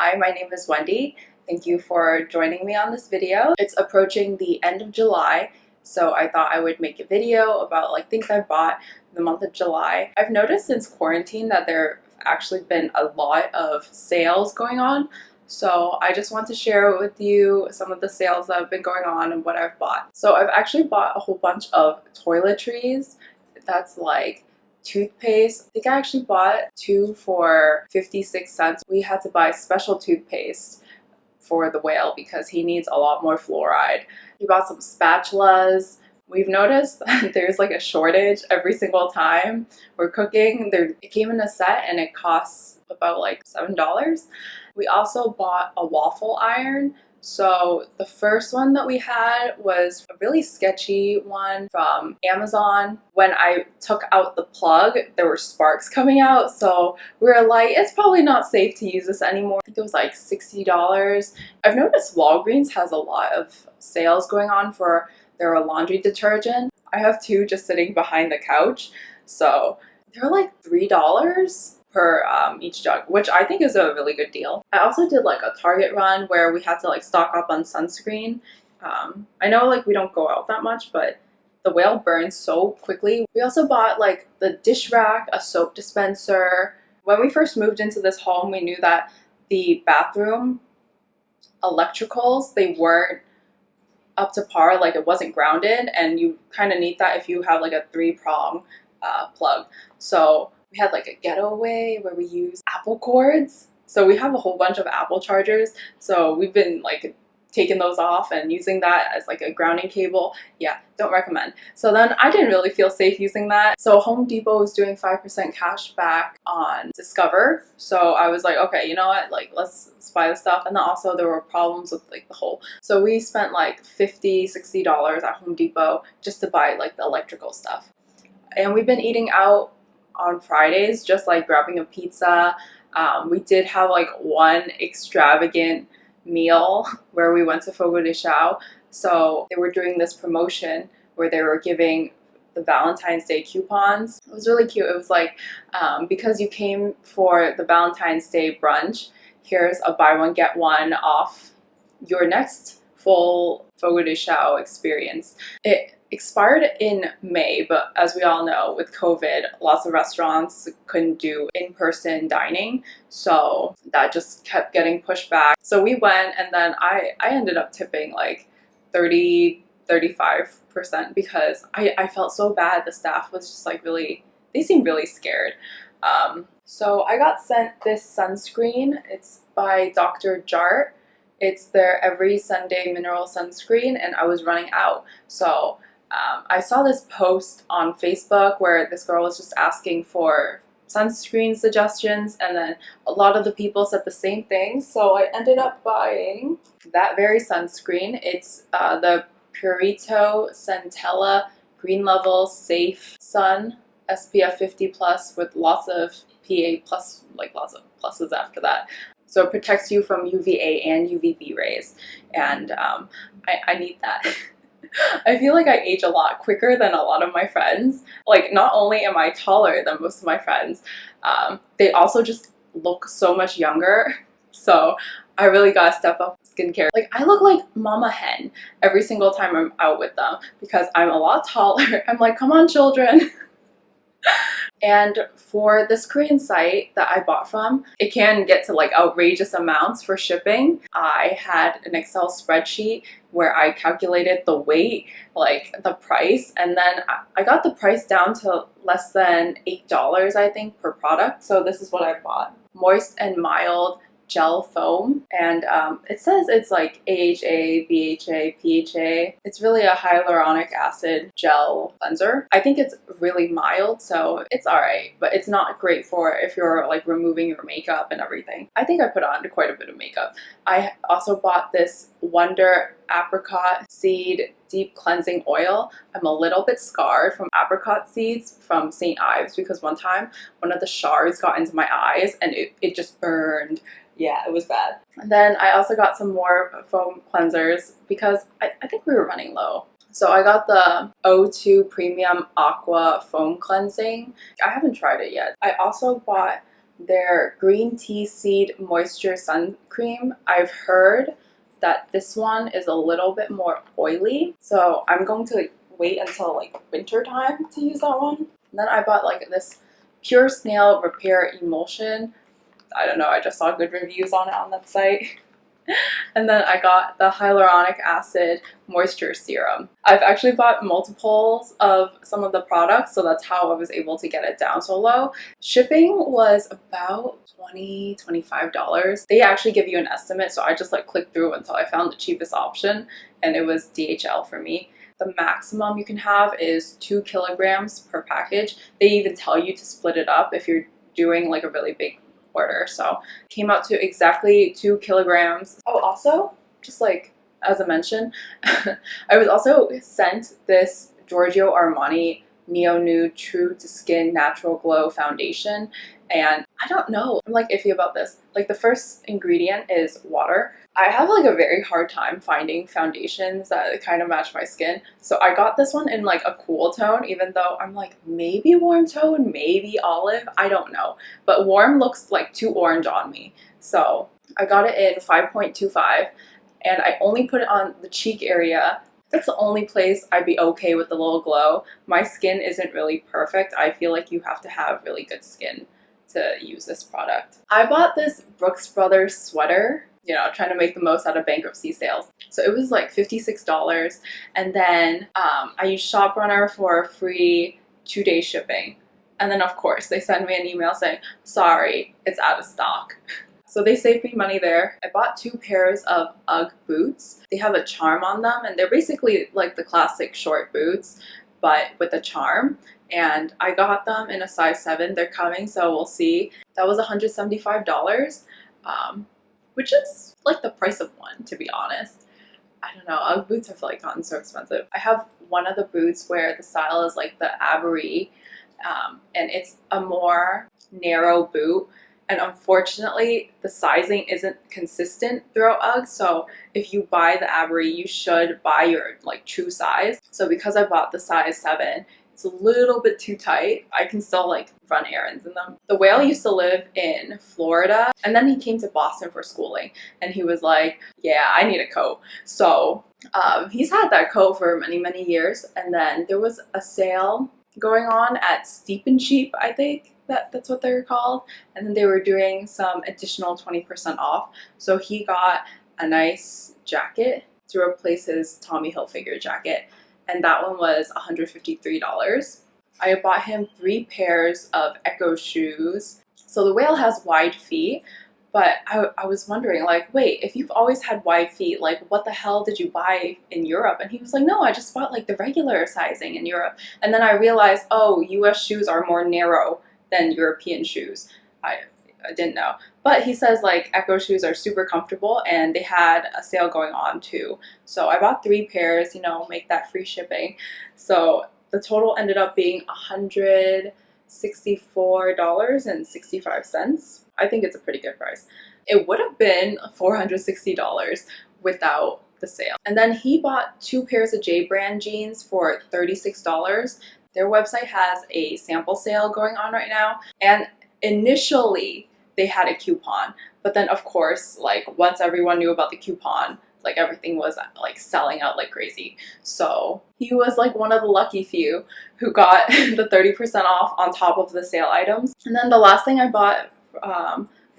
Hi, my name is Wendy. Thank you for joining me on this video. It's approaching the end of July, so I thought I would make a video about things I bought in the month of July. I've noticed since quarantine that there have actually been a lot of sales going on, so I just want to share with you some of the sales that have been going on and what I've bought. So I've actually bought a whole bunch of toiletries. That's like toothpaste. I think I actually bought 2 for 56 cents. We had to buy special toothpaste for the whale because he needs a lot more fluoride. We bought some spatulas. We've noticed that there's like a shortage every single time we're cooking. It came in a set and it costs about like $7. We also bought a waffle iron. So the first one that we had was a really sketchy one from Amazon. When I took out the plug, there were sparks coming out. So we were like, it's probably not safe to use this anymore. I think it was like $60. I've noticed Walgreens has a lot of sales going on for their laundry detergent. I have 2 just sitting behind the couch. So they're like $3 per each jug, which I think is a really good deal. I also did like a Target run where we had to like stock up on sunscreen. I know like we don't go out that much, but the whale burns so quickly. We also bought like the dish rack, a soap dispenser. When we first moved into this home, we knew that the bathroom electricals, they weren't up to par, like it wasn't grounded, and you kind of need that if you have like a 3-prong plug. So we had like a getaway where we use Apple cords. So we have a whole bunch of Apple chargers. So we've been like taking those off and using that as like a grounding cable. Yeah, don't recommend. So then I didn't really feel safe using that. So Home Depot was doing 5% cash back on Discover. So I was like, okay, you know what? Like let's buy the stuff. And then also there were problems with like the hole. So we spent like $50, $60 at Home Depot just to buy like the electrical stuff. And we've been eating out on Fridays, just like grabbing a pizza. We did have like one extravagant meal where we went to Fogo de Chao. So they were doing this promotion where they were giving the Valentine's Day coupons. It was really cute. It was like, because you came for the Valentine's Day brunch, here's a buy one get one off your next full Fogo de Chao experience. It expired in May, but as we all know, with COVID, lots of restaurants couldn't do in-person dining, so that just kept getting pushed back. So we went, and then I ended up tipping like 35% because I felt so bad. The staff was just like really, they seemed really scared. So I got sent this sunscreen. It's by Dr. Jart. It's their every Sunday mineral sunscreen, and I was running out. So I saw this post on Facebook where this girl was just asking for sunscreen suggestions, and then a lot of the people said the same thing. So I ended up buying that very sunscreen. It's the PURITO Centella Green Level Safe Sun SPF 50+ with lots of PA+, like lots of pluses after that. So it protects you from UVA and UVB rays, and I need that. I feel like I age a lot quicker than a lot of my friends. Like, not only am I taller than most of my friends, they also just look so much younger. So I really gotta step up skincare. Like, I look like Mama Hen every single time I'm out with them because I'm a lot taller. I'm like, come on, children. And for this Korean site that I bought from, it can get to like outrageous amounts for shipping. I had an Excel spreadsheet where I calculated the weight, like the price, and then I got the price down to less than $8, I think, per product. So this is what I bought. Moist and Mild Gel Foam, and it says it's like AHA, BHA, PHA. It's really a hyaluronic acid gel cleanser. I think it's really mild, so it's alright, but it's not great for if you're like removing your makeup and everything. I think I put on quite a bit of makeup. I also bought this Wonder Apricot Seed Deep Cleansing Oil. I'm a little bit scarred from apricot seeds from St. Ives because one time one of the shards got into my eyes and it just burned. Yeah, it was bad. And then I also got some more foam cleansers because I think we were running low. So I got the O2 Premium Aqua Foam Cleansing. I haven't tried it yet. I also bought their green tea seed moisture sun cream. I've heard that this one is a little bit more oily, so I'm going to wait until like winter time to use that one. And then I bought like this Pure Snail Repair Emulsion. I don't know, I just saw good reviews on it on that site. And then I got the Hyaluronic Acid Moisture Serum. I've actually bought multiples of some of the products, so that's how I was able to get it down so low. Shipping was about $25. They actually give you an estimate, so I just like clicked through until I found the cheapest option, and it was DHL for me. The maximum you can have is 2 kilograms per package. They even tell you to split it up if you're doing like a really big order. So came out to exactly 2 kilograms. Oh, also, just like as I mentioned, I was also sent this Giorgio Armani Neo Nude True to Skin Natural Glow Foundation, and I don't know, I'm like iffy about this. Like the first ingredient is water. I have like a very hard time finding foundations that kind of match my skin, so I got this one in like a cool tone, even though I'm like maybe warm tone, maybe olive, I don't know, but warm looks like too orange on me, so I got it in 5.25, and I only put it on the cheek area. That's the only place I'd be okay with the little glow. My skin isn't really perfect. I feel like you have to have really good skin to use this product. I bought this Brooks Brothers sweater, you know, trying to make the most out of bankruptcy sales. So it was like $56, and then I used ShopRunner for free 2-day shipping. And then of course they sent me an email saying, sorry, it's out of stock. So they saved me money there. I bought 2 pairs of UGG boots. They have a charm on them, and they're basically like the classic short boots, but with a charm. And I got them in a size 7. They're coming, so we'll see. That was $175, which is like the price of one, to be honest. I don't know, UGG boots have like gotten so expensive. I have one of the boots where the style is like the Abree, and it's a more narrow boot. And unfortunately, the sizing isn't consistent throughout UGG, so if you buy the Abree, you should buy your like true size. So because I bought the size 7, it's a little bit too tight. I can still like run errands in them. The whale used to live in Florida, and then he came to Boston for schooling, and he was like, yeah, I need a coat. So he's had that coat for many, many years, and then there was a sale going on at Steep and Cheap, I think. That's what they're called, and then they were doing some additional 20% off, so he got a nice jacket to replace his Tommy Hilfiger jacket, and that one was $153. I bought him 3 pairs of ECCO shoes. So the whale has wide feet, but I was wondering, like, wait, if you've always had wide feet, like what the hell did you buy in Europe? And he was like, no, I just bought like the regular sizing in Europe. And then I realized, oh, US shoes are more narrow than European shoes. I didn't know. But he says like ECCO shoes are super comfortable, and they had a sale going on too. So I bought 3 pairs, you know, make that free shipping. So the total ended up being $164.65. I think it's a pretty good price. It would have been $460 without the sale. And then he bought 2 pairs of J brand jeans for $36. Their website has a sample sale going on right now, and initially they had a coupon, but then of course, like once everyone knew about the coupon, like everything was like selling out like crazy. So he was like one of the lucky few who got the 30% off on top of the sale items. And then the last thing I bought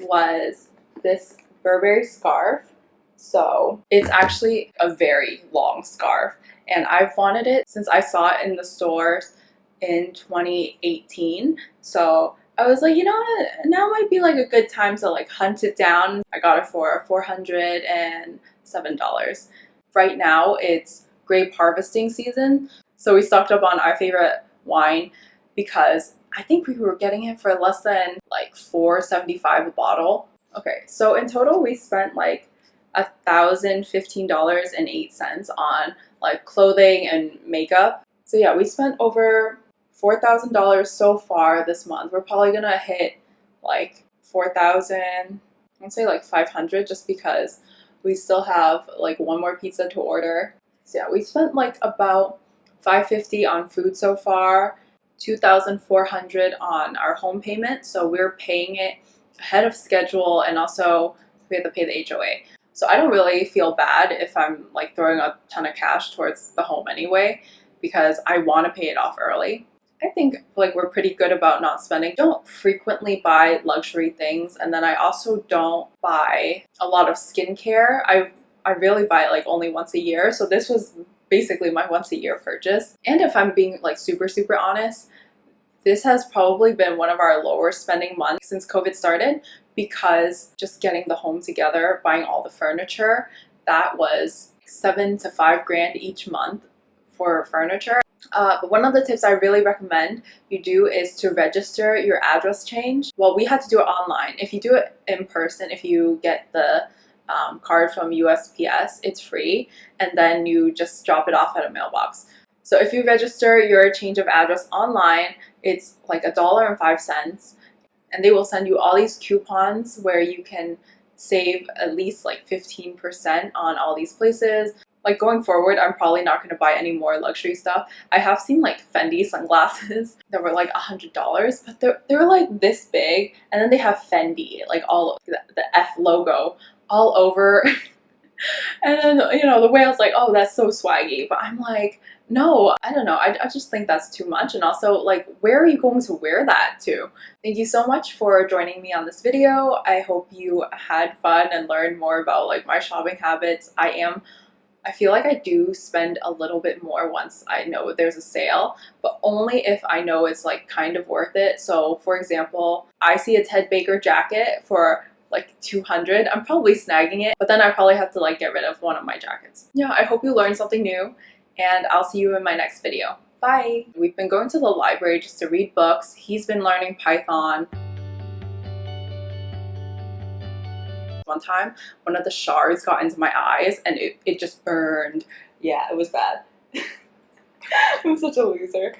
was this Burberry scarf. So it's actually a very long scarf, and I've wanted it since I saw it in the stores in 2018. So I was like, you know what, now might be like a good time to like hunt it down. I got it for $407. Right now it's grape harvesting season, so we stocked up on our favorite wine because I think we were getting it for less than like $4.75 a bottle. Okay, so in total we spent like $1,015.08 on like clothing and makeup. So yeah, we spent over $4,000 so far this month. We're probably gonna hit like 4,000, I'd say like 500, just because we still have like one more pizza to order. So yeah, we spent like about $550 on food so far, $2,400 on our home payment, so we're paying it ahead of schedule, and also we have to pay the HOA. So I don't really feel bad if I'm like throwing a ton of cash towards the home anyway, because I want to pay it off early. I think like we're pretty good about not spending. Don't frequently buy luxury things, and then I also don't buy a lot of skincare. I really buy it like only once a year, so this was basically my once a year purchase. And if I'm being like super honest, this has probably been one of our lower spending months since COVID started, because just getting the home together, buying all the furniture, that was $7 to $5 grand each month for furniture. But one of the tips I really recommend you do is to register your address change. Well, we had to do it online. If you do it in person, if you get the card from USPS, it's free, and then you just drop it off at a mailbox. So if you register your change of address online, it's like $1.05, and they will send you all these coupons where you can save at least like 15% on all these places. Like going forward, I'm probably not going to buy any more luxury stuff. I have seen like Fendi sunglasses that were like $100, but they're like this big, and then they have Fendi, like all the F logo all over. And then, you know, the way I was like, oh, that's so swaggy. But I'm like, no, I don't know. I just think that's too much. And also, like, where are you going to wear that to? Thank you so much for joining me on this video. I hope you had fun and learned more about like my shopping habits. I feel like I do spend a little bit more once I know there's a sale, but only if I know it's like kind of worth it. So for example, I see a Ted Baker jacket for like $200, I'm probably snagging it, but then I probably have to like get rid of one of my jackets. Yeah, I hope you learned something new, and I'll see you in my next video. Bye! We've been going to the library just to read books. He's been learning Python. One time, one of the shards got into my eyes and it just burned. Yeah, it was bad. I'm such a loser.